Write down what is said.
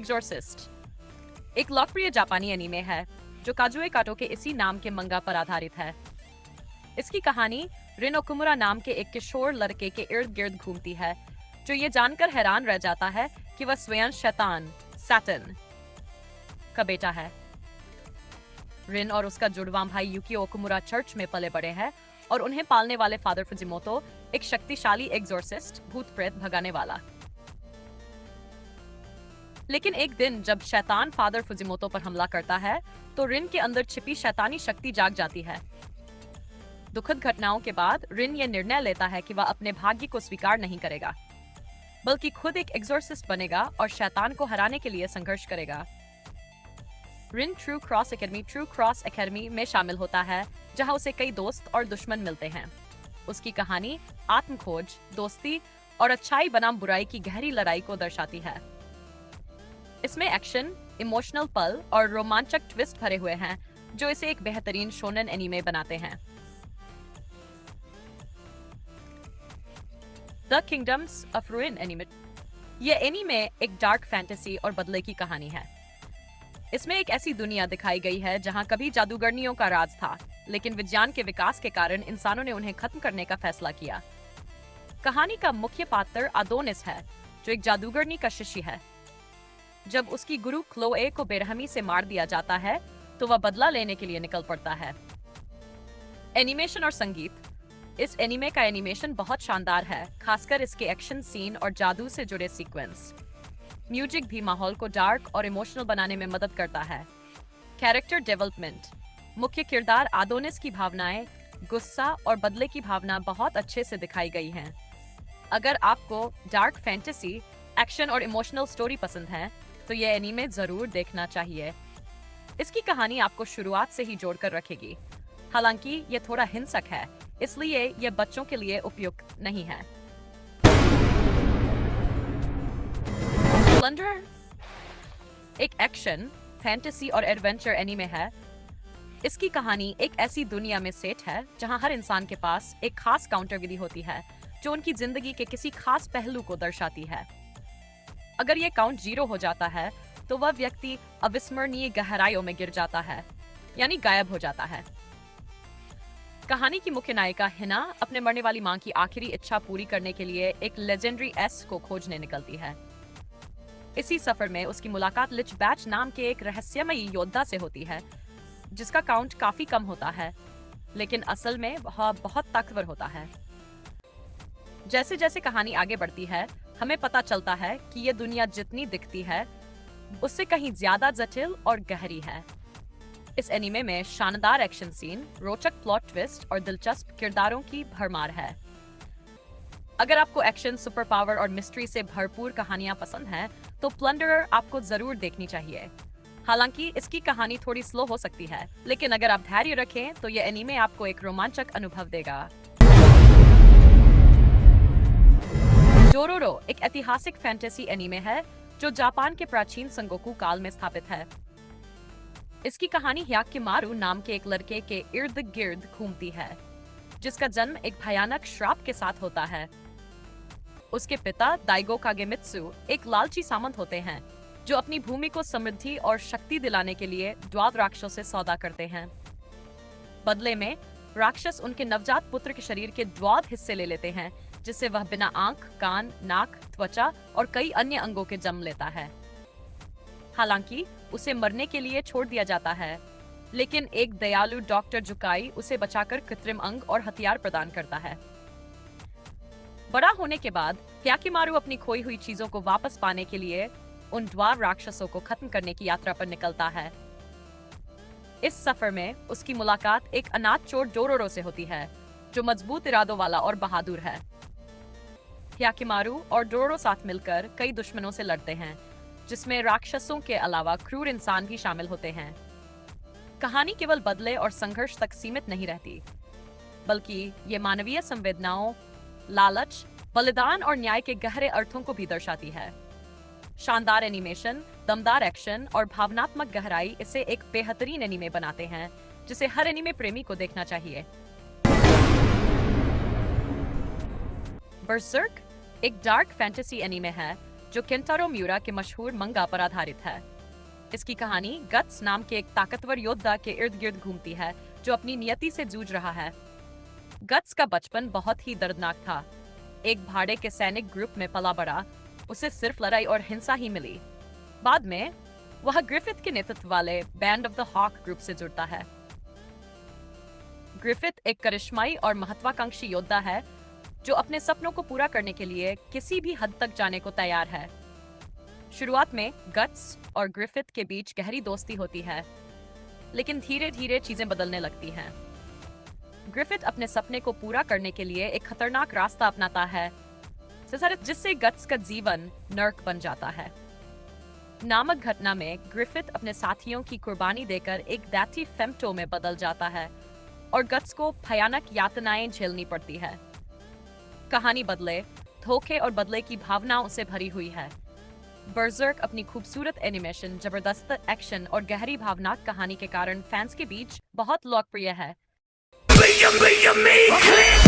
एग्जोर्सिस्ट एक लोकप्रिय जापानी एनीमे है जो काजुए काटो के इसी नाम के मंगा पर आधारित है। इसकी कहानी रिन ओकुमुरा नाम के एक किशोर लड़के के इर्द गिर्द घूमती है जो ये जानकर हैरान रह जाता है कि वह स्वयं शैतान सैटर्न का बेटा है। रिन और उसका जुड़वां भाई यूकी ओकुमुरा चर्च में पले बड़े हैं और उन्हें पालने वाले फादर फुजिमोतो एक शक्तिशाली एग्जोर्सिस्ट भूत प्रेत भगाने वाला। लेकिन एक दिन जब शैतान फादर फुजिमोतो पर हमला करता है तो रिन के अंदर छिपी शैतानी शक्ति जाग जाती है। दुखद घटनाओं के बाद रिन यह निर्णय लेता है कि वह अपने भाग्य को स्वीकार नहीं करेगा बल्कि खुद एक एग्जोर्सिस्ट बनेगा और शैतान को हराने के लिए संघर्ष करेगा। रिन ट्रू क्रॉस एकेडमी में शामिल होता है जहां उसे कई दोस्त और दुश्मन मिलते हैं। उसकी कहानी आत्मखोज, दोस्ती और अच्छाई बनाम बुराई की गहरी लड़ाई को दर्शाती है। इसमें एक्शन, इमोशनल पल और रोमांचक ट्विस्ट भरे हुए हैं जो इसे एक बेहतरीन शोनेन एनीमे बनाते हैं। The kingdoms of ruin anime यह एनीमे एक डार्क फैंटेसी और बदले की कहानी है। इसमें एक ऐसी दुनिया दिखाई गई है जहां कभी जादूगरनियों का राज था, लेकिन विज्ञान के विकास के कारण इंसानों ने उन्हें खत्म करने का फैसला किया। कहानी का मुख्य पात्र अदोनिस है जो एक जादूगरनी का शिष्य है। जब उसकी गुरु क्लोए को बेरहमी से मार दिया जाता है तो वह बदला लेने के लिए निकल पड़ता है। एनिमेशन और संगीत इस एनीमे का एनिमेशन बहुत शानदार है, खासकर इसके एक्शन सीन और जादू से जुड़े सीक्वेंस। म्यूजिक भी माहौल को डार्क और इमोशनल बनाने में मदद करता है। कैरेक्टर डेवलपमेंट मुख्य किरदार आदोनिस की भावनाएं, गुस्सा और बदले की भावना बहुत अच्छे से दिखाई गई हैं। अगर आपको डार्क फैंटेसी, एक्शन और इमोशनल स्टोरी पसंद है तो यह एनीमे जरूर देखना चाहिए। इसकी कहानी आपको शुरुआत से ही जोड़कर रखेगी। हालांकि यह थोड़ा हिंसक है, इसलिए यह बच्चों के लिए उपयुक्त नहीं है। प्लंडर एक एक्शन, फैंटेसी और एडवेंचर एनीमे है। इसकी कहानी एक ऐसी दुनिया में सेट है जहां हर इंसान के पास एक खास काउंटर विधि होती है जो उनकी जिंदगी के किसी खास पहलू को दर्शाती है। अगर ये काउंट 0 हो जाता है तो वह व्यक्ति अविस्मरणीय गहराइयों में गिर जाता है, यानी गायब हो जाता है। कहानी की मुख्य नायिका हिना अपने मरने वाली मां की आखिरी इच्छा पूरी करने के लिए एक लेजेंडरी एस को खोजने निकलती है। इसी सफर में उसकी मुलाकात लिच बैच नाम के एक रहस्यमयी योद्धा से होती है जिसका काउंट काफी कम होता है, लेकिन असल में वह बहुत ताकतवर होता है। जैसे जैसे कहानी आगे बढ़ती है हमें पता चलता है कि यह दुनिया जितनी दिखती है उससे कहीं ज्यादा जटिल और गहरी है। इस एनीमे में शानदार एक्शन सीन, रोचक प्लॉट ट्विस्ट और दिलचस्प किरदारों की भरमार है। अगर आपको एक्शन, सुपर पावर और मिस्ट्री से भरपूर कहानियां पसंद हैं, तो प्लंडरर आपको जरूर देखनी चाहिए। हालांकि इसकी कहानी थोड़ी स्लो हो सकती है, लेकिन अगर आप धैर्य रखें तो यह एनीमे आपको एक रोमांचक अनुभव देगा। डोरोरो एक ऐतिहासिक फैंटेसी एनीमे है जो जापान के प्राचीन संगोकू काल में स्थापित है। इसकी कहानी ह्याकिमारू नाम के एक लड़के के इर्द गिर्द घूमती है जिसका जन्म एक भयानक श्राप के साथ होता है। उसके पिता दाइगो कागेमित्सु एक लालची सामंत होते हैं जो अपनी भूमि को समृद्धि और शक्ति दिलाने के लिए द्वाद राक्षसों से सौदा करते हैं। बदले में राक्षस उनके नवजात पुत्र के शरीर के द्वाद हिस्से ले लेते हैं जिससे वह बिना आंख, कान, नाक, त्वचा और कई अन्य अंगों के जन्म लेता है। हालांकि उसे मरने के लिए छोड़ दिया जाता है, लेकिन एक दयालु डॉक्टर जुकाई उसे बचाकर कृत्रिम अंग और हथियार प्रदान करता है। बड़ा होने के बाद ह्याकिमारू अपनी खोई हुई चीजों को वापस पाने के लिए उन द्वार राक्षसों को खत्म करने की यात्रा पर निकलता है। इस सफर में उसकी मुलाकात एक अनाथ चोर डोरोरो से होती है जो मजबूत इरादों वाला और बहादुर है। ह्याकिमारू और डोरोरो साथ मिलकर कई दुश्मनों से लड़ते हैं, जिसमें राक्षसों के अलावा क्रूर इंसान भी शामिल होते हैं। कहानी केवल बदले और संघर्ष तक सीमित नहीं रहती, बल्कि ये मानवीय संवेदनाओं, लालच, बलिदान और न्याय के गहरे अर्थों को भी दर्शाती है। शानदार एनिमेशन, दमदार एक्शन और भावनात्मक गहराई इसे एक बेहतरीन एनीमे बनाते हैं जिसे हर एनीमे प्रेमी को देखना चाहिए। बर्सर्क एक डार्क फैंटेसी एनीमे है जो केंटारो म्यूरा के मशहूर मंगा पर आधारित है। इसकी कहानी गट्स नाम के एक ताकतवर योद्धा के इर्द गिर्द घूमती है जो अपनी नियति से जूझ रहा है। गट्स का बचपन बहुत ही दर्दनाक था। एक भाड़े के सैनिक ग्रुप में पला बड़ा, उसे सिर्फ लड़ाई और हिंसा ही मिली। बाद में वह ग्रिफिथ के नेतृत्व वाले band of the hawk group से जुड़ता है। ग्रिफिथ एक करिश्माई और महत्वाकांक्षी योद्धा है जो अपने सपनों को पूरा करने के लिए किसी भी हद तक जाने को तैयार है। शुरुआत में गट्स और ग्रिफिथ के बीच गहरी दोस्ती होती है, लेकिन धीरे धीरे चीजें बदलने लगती हैं। ग्रिफिथ अपने सपने को पूरा करने के लिए एक खतरनाक रास्ता अपनाता है, जिससे गट्स का जीवन नर्क बन जाता है। नामक घटना में ग्रिफिथ अपने साथियों की कुर्बानी देकर एक दैती फेम्टो में बदल जाता है और गट्स को भयानक यातनाएं झेलनी पड़ती है। कहानी बदले, धोखे और बदले की भावनाओं से भरी हुई है। बर्जर्क अपनी खूबसूरत एनिमेशन, जबरदस्त एक्शन और गहरी भावनात्मक कहानी के कारण फैंस के बीच बहुत लोकप्रिय है। Will you make it?